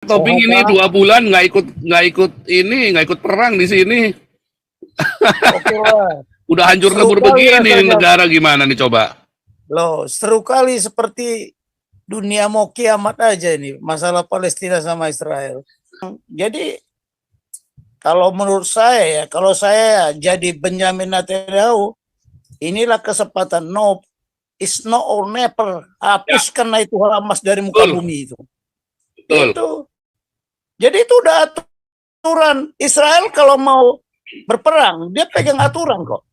Tobing ini 2 bulan nggak ikut perang di sini. Oke lah. Udah hancur Seru lebur kali begini nih rasanya. negara, gimana nih coba? Loh, seru kali seperti dunia mau kiamat aja ini, masalah Palestina sama Israel. Jadi kalau menurut saya ya, kalau saya jadi Benjamin Netanyahu, inilah kesempatan. No, it's no or never. Hapuskan itu Hamas dari muka Betul. bumi itu. Betul. Itu. Jadi itu udah aturan. Israel kalau mau berperang, dia pegang aturan kok.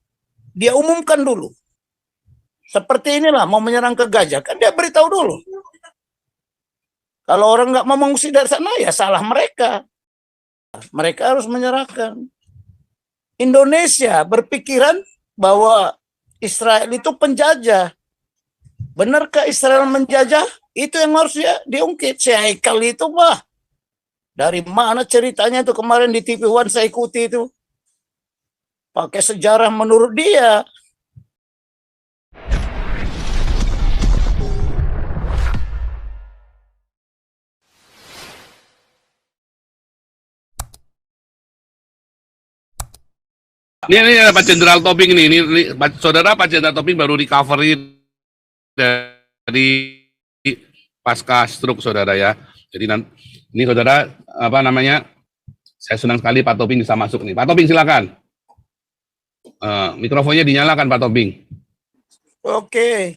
Dia umumkan dulu. Seperti inilah, mau menyerang ke Gaza, kan dia beritahu dulu. Kalau orang nggak mau mengungsi dari sana, ya salah mereka. Mereka harus menyerahkan. Indonesia berpikiran bahwa Israel itu penjajah. Benarkah Israel menjajah? Itu yang harus diungkit. Si Haikal itu mah, dari mana ceritanya itu kemarin di TV One saya ikuti itu. Pakai sejarah menurut dia. Ini Pak Jenderal Tobing ini saudara Pak Jenderal Tobing baru recovery dari pasca stroke saudara ya. Jadi ini saudara apa namanya? Saya senang sekali Pak Tobing bisa masuk nih. Pak Tobing silakan. Mikrofonnya dinyalakan Pak Tobing. Oke.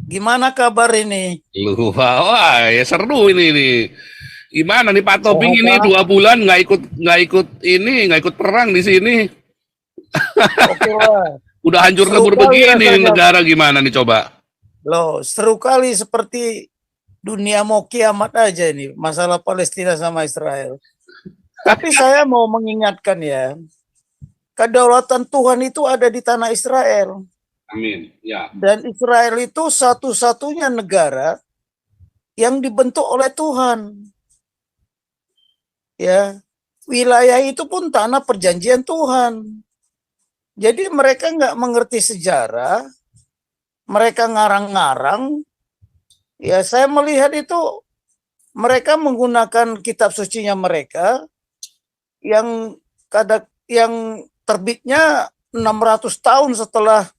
Gimana kabar ini? Wah, ya seru ini nih. Gimana nih Pak Tobing ini 2 bulan nggak ikut perang di sini. Oke lah. Udah hancur lebur begini negara, gimana nih coba? Loh, seru kali seperti dunia mau kiamat aja ini, masalah Palestina sama Israel. Tapi saya mau mengingatkan ya, kedaulatan Tuhan itu ada di tanah Israel. Amin. Ya. Dan Israel itu satu-satunya negara yang dibentuk oleh Tuhan. Ya, wilayah itu pun tanah perjanjian Tuhan. Jadi mereka nggak mengerti sejarah, mereka ngarang-ngarang. Ya, saya melihat itu mereka menggunakan kitab sucinya mereka yang terbitnya 600 tahun setelah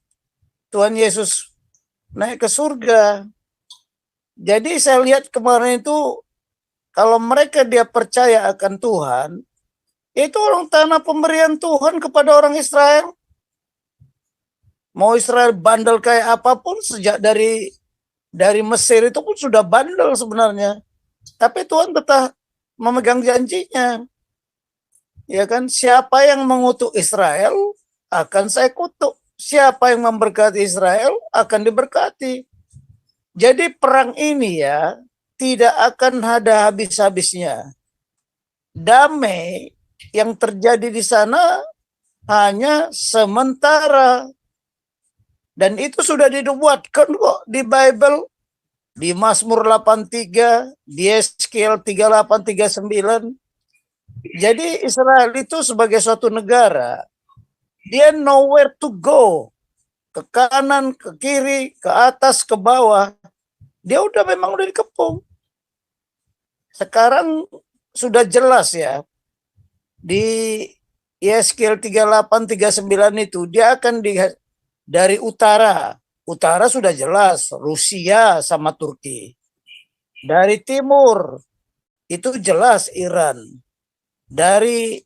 Tuhan Yesus naik ke surga. Jadi saya lihat kemarin itu, kalau mereka dia percaya akan Tuhan, itu orang tanah pemberian Tuhan kepada orang Israel. Mau Israel bandel kayak apapun, sejak dari Mesir itu pun sudah bandel sebenarnya. Tapi Tuhan tetap memegang janjinya. Ya kan, siapa yang mengutuk Israel akan saya kutuk. Siapa yang memberkati Israel akan diberkati. Jadi perang ini ya tidak akan ada habis-habisnya. Damai yang terjadi di sana hanya sementara. Dan itu sudah dibuatkan kok di Bible, di Mazmur 83, di Yeskiel 38-39. Jadi Israel itu sebagai suatu negara, dia nowhere to go. Ke kanan, ke kiri, ke atas, ke bawah. Dia memang udah dikepung. Sekarang sudah jelas ya. Di Yeskiel 38-39 itu dia akan dari utara. Utara sudah jelas, Rusia sama Turki. Dari timur itu jelas Iran. Dari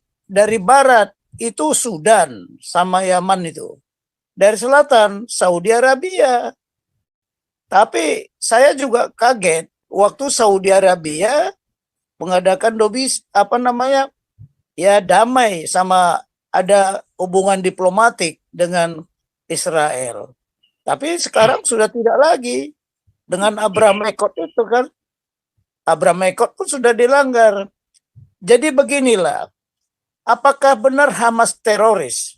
barat itu Sudan sama Yaman itu. Dari selatan Saudi Arabia. Tapi saya juga kaget waktu Saudi Arabia mengadakan damai sama ada hubungan diplomatik dengan Israel. Tapi sekarang sudah tidak lagi dengan Abraham Accord itu kan. Abraham Accord pun sudah dilanggar. Jadi beginilah, apakah benar Hamas teroris?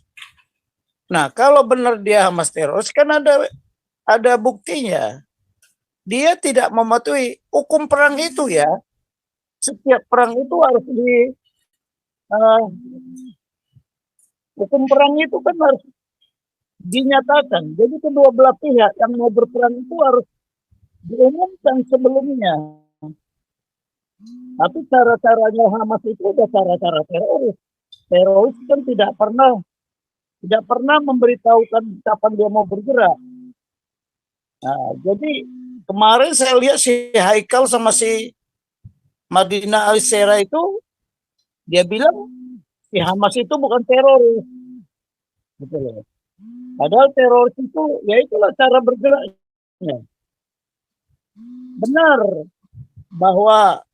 Nah, kalau benar dia Hamas teroris, kan ada buktinya. Dia tidak mematuhi hukum perang itu ya. Setiap perang itu harus hukum perang itu kan harus dinyatakan. Jadi kedua belah pihak yang mau berperang itu harus diumumkan sebelumnya. Tapi cara-caranya Hamas itu udah cara-cara teroris. Teroris kan tidak pernah memberitahukan kapan dia mau bergerak. Nah, jadi kemarin saya lihat si Haikal sama si Madinah Alisera itu, dia bilang si Hamas itu bukan teroris. Betul ya. Padahal teroris itu, ya itulah cara bergeraknya. Benar bahwa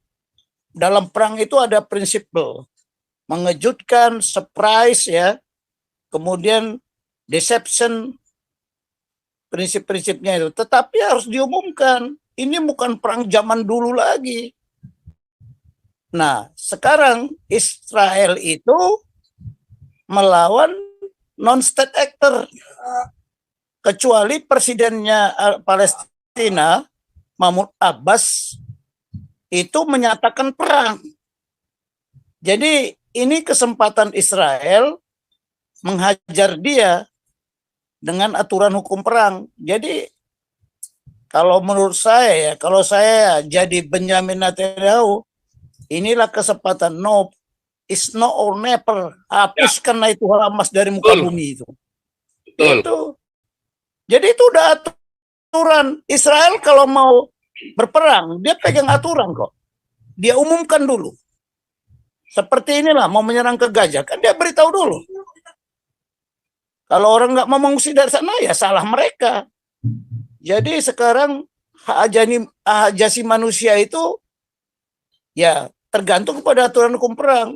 dalam perang itu ada prinsip mengejutkan, surprise ya, kemudian deception, prinsip-prinsipnya itu. Tetapi harus diumumkan, ini bukan perang zaman dulu lagi. Nah, sekarang Israel itu melawan non-state actor, kecuali presidennya Palestina, Mahmud Abbas, itu menyatakan perang. Jadi ini kesempatan Israel menghajar dia dengan aturan hukum perang. Jadi kalau menurut saya ya, kalau saya jadi Benjamin Netanyahu, inilah kesempatan. No, it's no or never. Hapuskan itu Hamas dari muka bumi itu. Betul. Itu. Jadi itu udah aturan. Israel kalau mau berperang, dia pegang aturan kok. Dia umumkan dulu. Seperti inilah, mau menyerang ke Gaza, kan dia beritahu dulu. Kalau orang nggak mau mengungsi dari sana, ya salah mereka. Jadi sekarang hak asasi manusia itu ya tergantung kepada aturan hukum perang.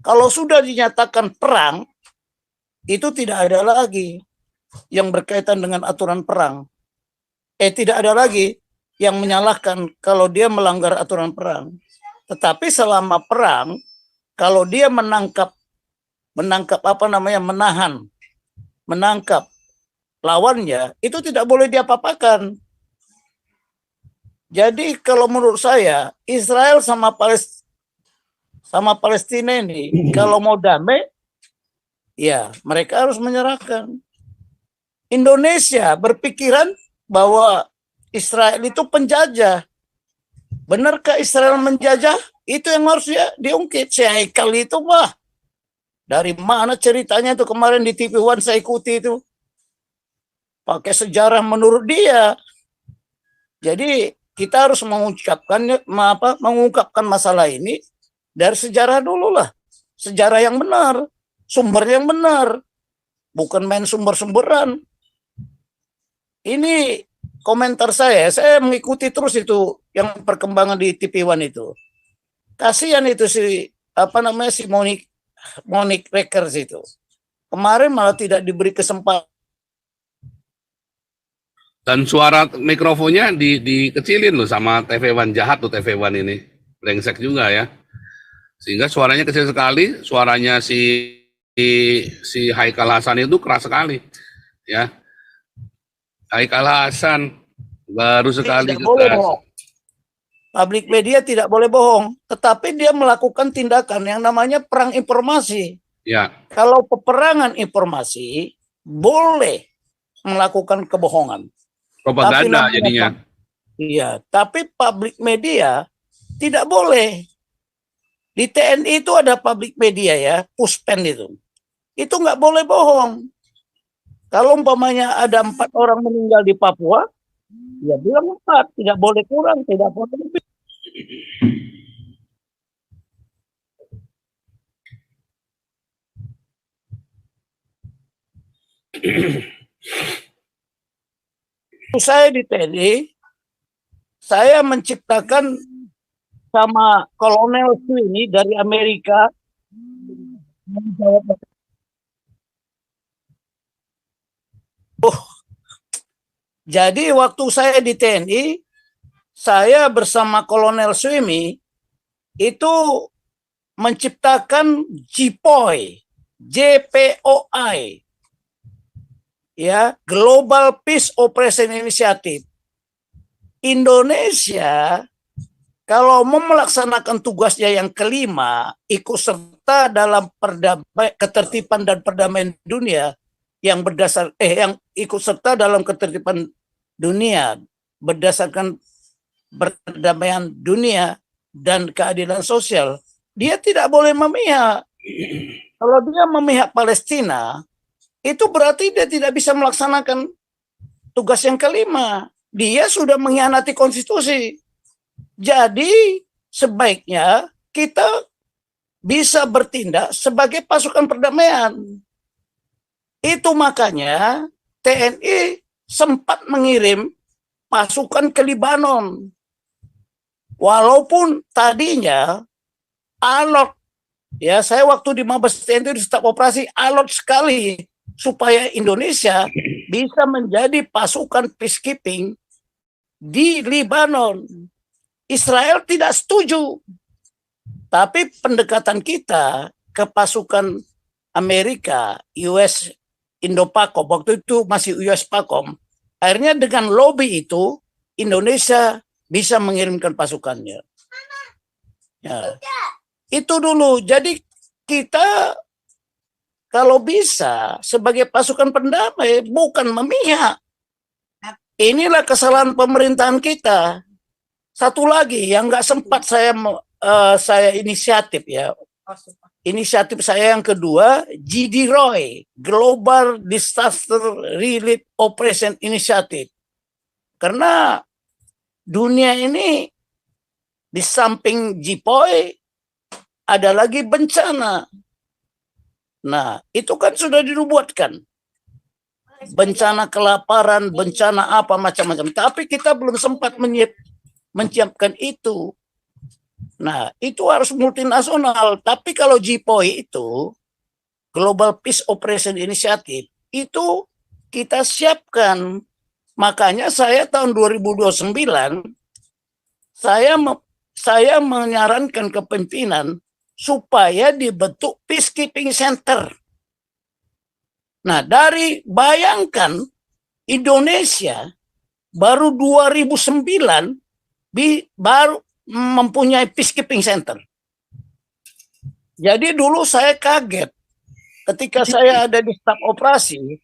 Kalau sudah dinyatakan perang, itu tidak ada lagi yang berkaitan dengan aturan perang. Tidak ada lagi yang menyalahkan kalau dia melanggar aturan perang. Tetapi selama perang, kalau dia menangkap menangkap lawannya, itu tidak boleh diapa-apakan. Jadi kalau menurut saya, Israel sama Palestina ini, kalau mau damai, ya mereka harus menyerahkan. Indonesia berpikiran bahwa Israel itu penjajah. Benarkah Israel menjajah? Itu yang harus diungkit. Si Haikal itu wah, dari mana ceritanya itu kemarin di TV One saya ikuti itu. Pakai sejarah menurut dia. Jadi kita harus mengungkapkan masalah ini dari sejarah dulu lah. Sejarah yang benar, sumber yang benar. Bukan main sumber-sumberan. Ini komentar saya mengikuti terus itu yang perkembangan di TV One itu. Kasihan itu si Monique Reckers itu. Kemarin malah tidak diberi kesempatan. Dan suara mikrofonnya dikecilin loh sama TV One, jahat tuh TV One ini. Brengsek juga ya. Sehingga suaranya kecil sekali, suaranya si Haikal Hasan itu keras sekali. Ya. Haikal Hasan baru sekali keras. Public media tidak boleh bohong, tetapi dia melakukan tindakan yang namanya perang informasi. Ya. Kalau peperangan informasi boleh melakukan kebohongan. Propaganda jadinya. Iya, tapi public media tidak boleh. Di TNI itu ada public media ya, Puspen itu. Itu nggak boleh bohong. Kalau umpamanya ada 4 orang meninggal di Papua, ya bilang 4, tidak boleh kurang, tidak boleh lebih. Saya di TNI, saya menciptakan sama Kolonel Sweeney dari Amerika. Jadi waktu saya di TNI, saya bersama Kolonel Sweeney itu menciptakan JPOI, JPOI, ya, Global Peace Operation Initiative. Indonesia kalau mau melaksanakan tugasnya yang kelima, ikut serta dalam ketertiban dan perdamaian dunia yang ikut serta dalam ketertiban dunia berdasarkan perdamaian dunia, dan keadilan sosial, dia tidak boleh memihak. Kalau dia memihak Palestina, itu berarti dia tidak bisa melaksanakan tugas yang kelima. Dia sudah mengkhianati konstitusi. Jadi sebaiknya kita bisa bertindak sebagai pasukan perdamaian. Itu makanya TNI sempat mengirim pasukan ke Libanon. Walaupun tadinya alot, ya saya waktu di Mabes TNI di staf operasi alot sekali supaya Indonesia bisa menjadi pasukan peacekeeping di Libanon. Israel tidak setuju. Tapi pendekatan kita ke pasukan Amerika, US Indo-PACOM, waktu itu masih US PACOM, akhirnya dengan lobby itu Indonesia bisa mengirimkan pasukannya. Ya. Itu dulu. Jadi kita kalau bisa sebagai pasukan pendamai bukan memihak. Inilah kesalahan pemerintahan kita. Satu lagi yang nggak sempat saya inisiatif ya. Inisiatif saya yang kedua, GD Roy, Global Disaster Relief Operation Initiative. Karena dunia ini di samping JPOI ada lagi bencana. Nah, itu kan sudah dibuatkan. Bencana kelaparan, bencana apa macam-macam. Tapi kita belum sempat menyiapkan itu. Nah, itu harus multinasional. Tapi kalau JPOI itu, Global Peace Operation Initiative, itu kita siapkan. Makanya saya tahun 2029, saya menyarankan ke pimpinan supaya dibentuk Peacekeeping Center. Nah, bayangkan Indonesia baru 2009 baru mempunyai Peacekeeping Center. Jadi dulu saya kaget ketika saya ada di staf operasi,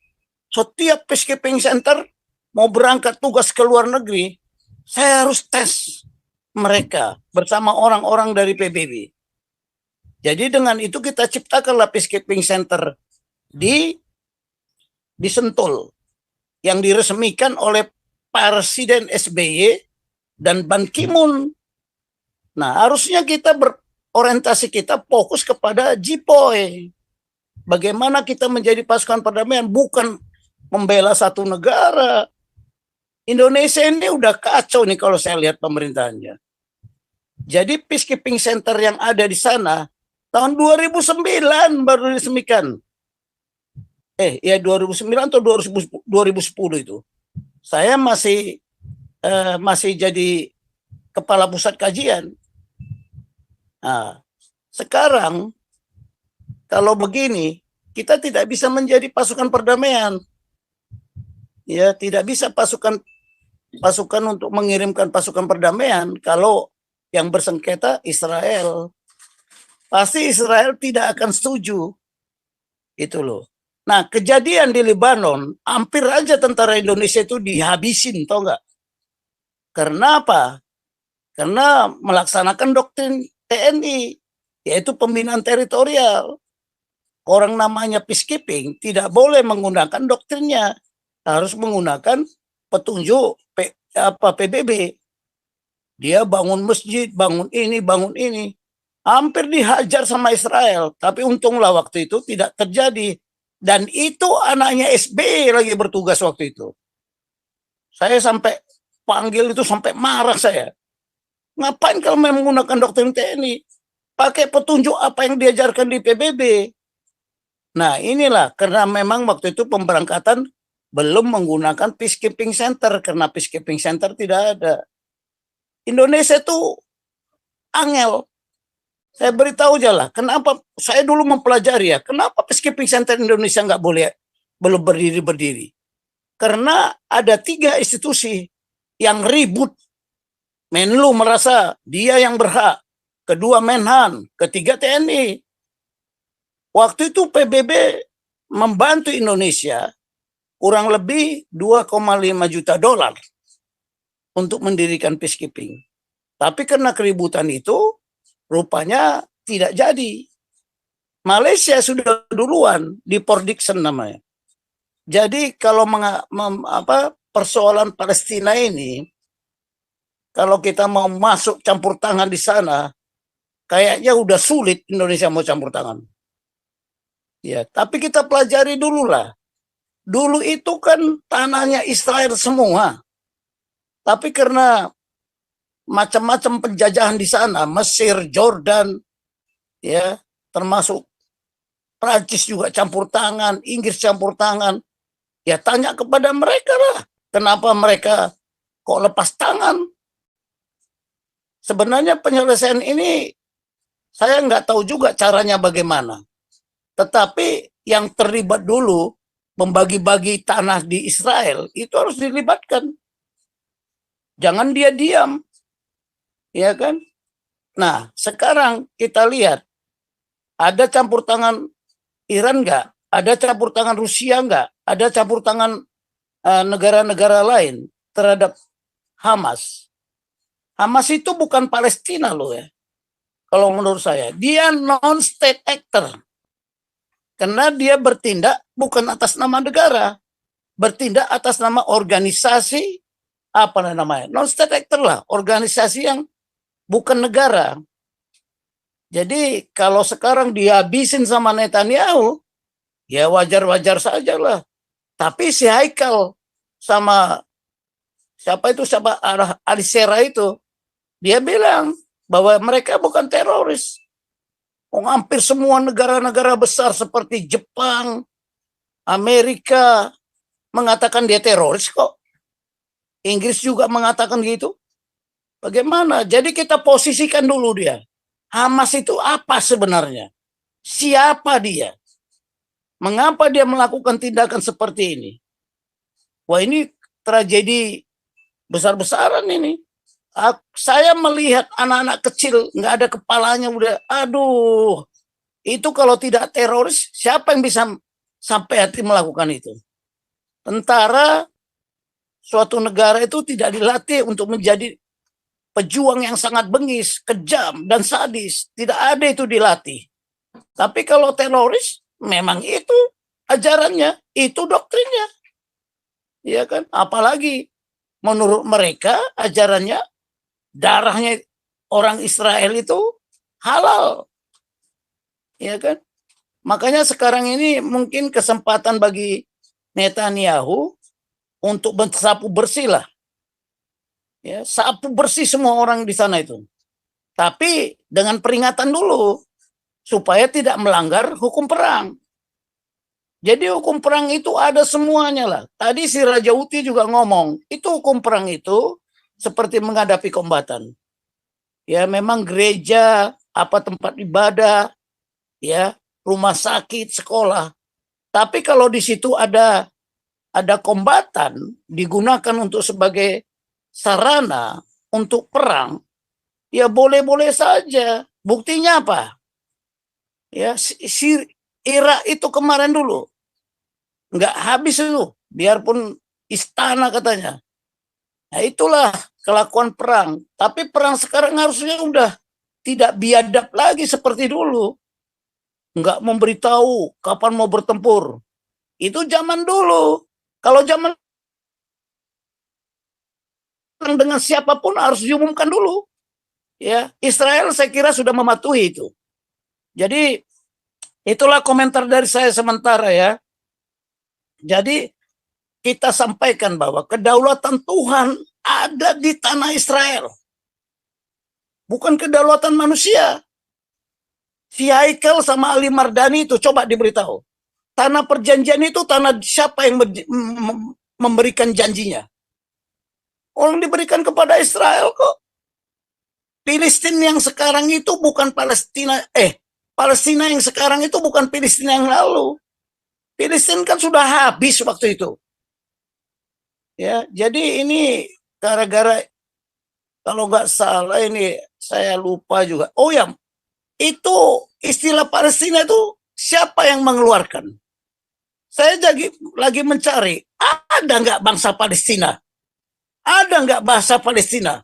setiap Peacekeeping Center mau berangkat tugas ke luar negeri, saya harus tes mereka bersama orang-orang dari PBB. Jadi dengan itu kita ciptakanlah Peacekeeping Center di Sentul yang diresmikan oleh Presiden SBY dan Ban Ki-moon. Nah, harusnya kita orientasi kita fokus kepada JPOI. Bagaimana kita menjadi pasukan perdamaian, bukan membela satu negara. Indonesia ini udah kacau nih kalau saya lihat pemerintahannya. Jadi Peacekeeping Center yang ada di sana tahun 2009 baru diresmikan. Ya 2009 atau 2010 itu. Saya masih jadi kepala pusat kajian. Nah, sekarang kalau begini kita tidak bisa menjadi pasukan perdamaian. Ya, tidak bisa pasukan untuk mengirimkan pasukan perdamaian kalau yang bersengketa Israel. Pasti Israel tidak akan setuju. Itu loh. Nah, kejadian di Lebanon, hampir aja tentara Indonesia itu dihabisin, tau nggak? Karena apa? Karena melaksanakan doktrin TNI, yaitu pembinaan teritorial. Orang namanya peacekeeping tidak boleh menggunakan doktrinnya, harus menggunakan petunjuk PBB. Dia bangun masjid, bangun ini. Hampir dihajar sama Israel, tapi untunglah waktu itu tidak terjadi. Dan itu anaknya SBY lagi bertugas waktu itu. Saya sampai panggil itu sampai marah saya. Ngapain kalau menggunakan doktrin TNI? Pakai petunjuk apa yang diajarkan di PBB. Nah, inilah karena memang waktu itu pemberangkatan belum menggunakan Peacekeeping Center karena Peacekeeping Center tidak ada. Indonesia itu angel. Saya beritahu aja lah, kenapa saya dulu mempelajari ya, kenapa Peacekeeping Center Indonesia belum berdiri. Karena ada 3 institusi yang ribut. Menlu merasa dia yang berhak, kedua Menhan, ketiga TNI. Waktu itu PBB membantu Indonesia kurang lebih $2,5 juta untuk mendirikan peacekeeping. Tapi karena keributan itu rupanya tidak jadi. Malaysia sudah duluan di Port Dickson namanya. Jadi kalau persoalan Palestina ini, kalau kita mau masuk campur tangan di sana, kayaknya udah sulit Indonesia mau campur tangan. Ya, tapi kita pelajari dulu lah. Dulu itu kan tanahnya Israel semua. Tapi karena macam-macam penjajahan di sana, Mesir, Jordan, ya, termasuk Prancis juga campur tangan, Inggris campur tangan. Ya tanya kepada mereka lah, kenapa mereka kok lepas tangan? Sebenarnya penyelesaian ini saya nggak tahu juga caranya bagaimana. Tetapi yang terlibat dulu membagi-bagi tanah di Israel itu harus dilibatkan. Jangan dia diam, ya kan? Nah, sekarang kita lihat ada campur tangan Iran nggak? Ada campur tangan Rusia nggak? Ada campur tangan negara-negara lain terhadap Hamas. Hamas itu bukan Palestina loh ya. Kalau menurut saya, dia non-state actor. Karena dia bertindak bukan atas nama negara, bertindak atas nama organisasi, apa namanya, non-state actor lah, organisasi yang bukan negara. Jadi kalau sekarang dihabisin sama Netanyahu, ya wajar-wajar saja lah. Tapi si Haikal sama siapa Alisera itu, dia bilang bahwa mereka bukan teroris. Hampir semua negara-negara besar seperti Jepang, Amerika mengatakan dia teroris kok. Inggris juga mengatakan gitu. Bagaimana? Jadi kita posisikan dulu dia. Hamas itu apa sebenarnya? Siapa dia? Mengapa dia melakukan tindakan seperti ini? Wah, ini tragedi besar-besaran ini. Saya melihat anak-anak kecil nggak ada kepalanya udah, aduh, itu kalau tidak teroris siapa yang bisa sampai hati melakukan itu? Tentara suatu negara itu tidak dilatih untuk menjadi pejuang yang sangat bengis, kejam dan sadis, tidak ada itu dilatih. Tapi kalau teroris memang itu ajarannya, itu doktrinnya, ya kan? Apalagi menurut mereka ajarannya, darahnya orang Israel itu halal, ya kan? Makanya sekarang ini mungkin kesempatan bagi Netanyahu untuk mensapu bersih lah, ya, sapu bersih semua orang di sana itu. Tapi dengan peringatan dulu supaya tidak melanggar hukum perang. Jadi hukum perang itu ada semuanya lah. Tadi si Raja Uti juga ngomong, itu hukum perang itu seperti menghadapi kombatan. Ya memang gereja, apa tempat ibadah, ya rumah sakit, sekolah. Tapi kalau di situ ada kombatan digunakan untuk sebagai sarana untuk perang, ya boleh-boleh saja. Buktinya apa? Ya si Irak itu kemarin dulu nggak habis itu, biarpun istana katanya. Nah itulah kelakuan perang. Tapi perang sekarang harusnya udah tidak biadab lagi seperti dulu. Nggak memberitahu kapan mau bertempur. Itu zaman dulu. Kalau zaman dengan siapapun harus diumumkan dulu. Ya, Israel saya kira sudah mematuhi itu. Jadi itulah komentar dari saya sementara ya. Jadi kita sampaikan bahwa kedaulatan Tuhan ada di tanah Israel. Bukan kedaulatan manusia. Si Haikal sama Ali Mardani itu coba diberitahu. Tanah perjanjian itu tanah siapa yang memberikan janjinya? Orang diberikan kepada Israel kok. Filistin yang sekarang itu bukan Palestina. Palestina yang sekarang itu bukan Filistin yang lalu. Filistin kan sudah habis waktu itu. Ya, jadi ini gara-gara kalau nggak salah ini saya lupa juga. Oh ya, itu istilah Palestina itu siapa yang mengeluarkan? Saya lagi mencari, ada nggak bangsa Palestina? Ada nggak bahasa Palestina?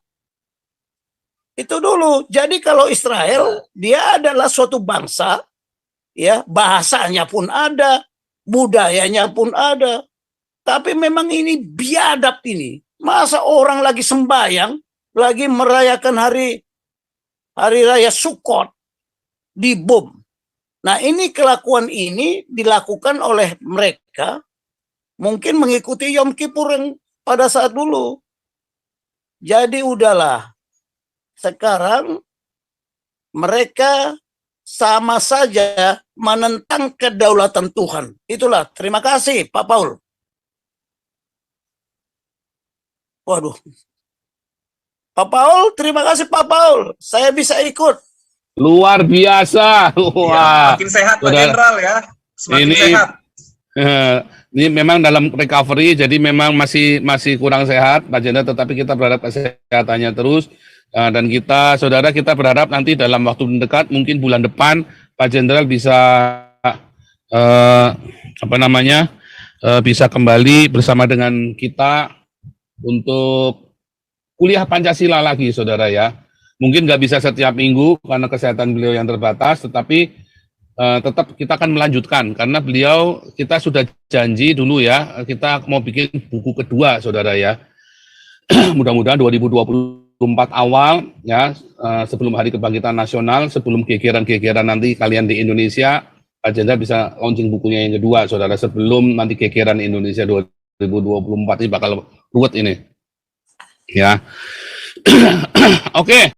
Itu dulu. Jadi kalau Israel, dia adalah suatu bangsa, ya, bahasanya pun ada, budayanya pun ada. Tapi memang ini biadab ini. Masa orang lagi sembahyang, lagi merayakan hari raya Sukkot, dibom. Nah, ini kelakuan ini dilakukan oleh mereka, mungkin mengikuti Yom Kippur yang pada saat dulu. Jadi udahlah, sekarang mereka sama saja menentang kedaulatan Tuhan. Itulah, terima kasih Pak Paul. Waduh. Pak Paul, terima kasih Pak Paul. Saya bisa ikut. Luar biasa. Wah. Makin sehat Pak Saudara, Jenderal ya. Semakin ini sehat. ini memang dalam recovery, jadi memang masih kurang sehat Pak Jenderal, tetapi kita berharap kesehatannya terus. Dan saudara kita berharap nanti dalam waktu dekat, mungkin bulan depan Pak Jenderal bisa bisa kembali bersama dengan kita untuk kuliah Pancasila lagi, saudara ya. Mungkin nggak bisa setiap minggu karena kesehatan beliau yang terbatas, tetapi tetap kita akan melanjutkan karena kita sudah janji dulu ya, kita mau bikin buku kedua, saudara ya. Mudah-mudahan 2024 awal ya, sebelum Hari Kebangkitan Nasional, sebelum gegeran-gegeran nanti kalian di Indonesia, Pak Jenderal bisa launching bukunya yang kedua, saudara, sebelum nanti gegeran Indonesia 2024 ini bakal ruwet ini. Ya. Oke.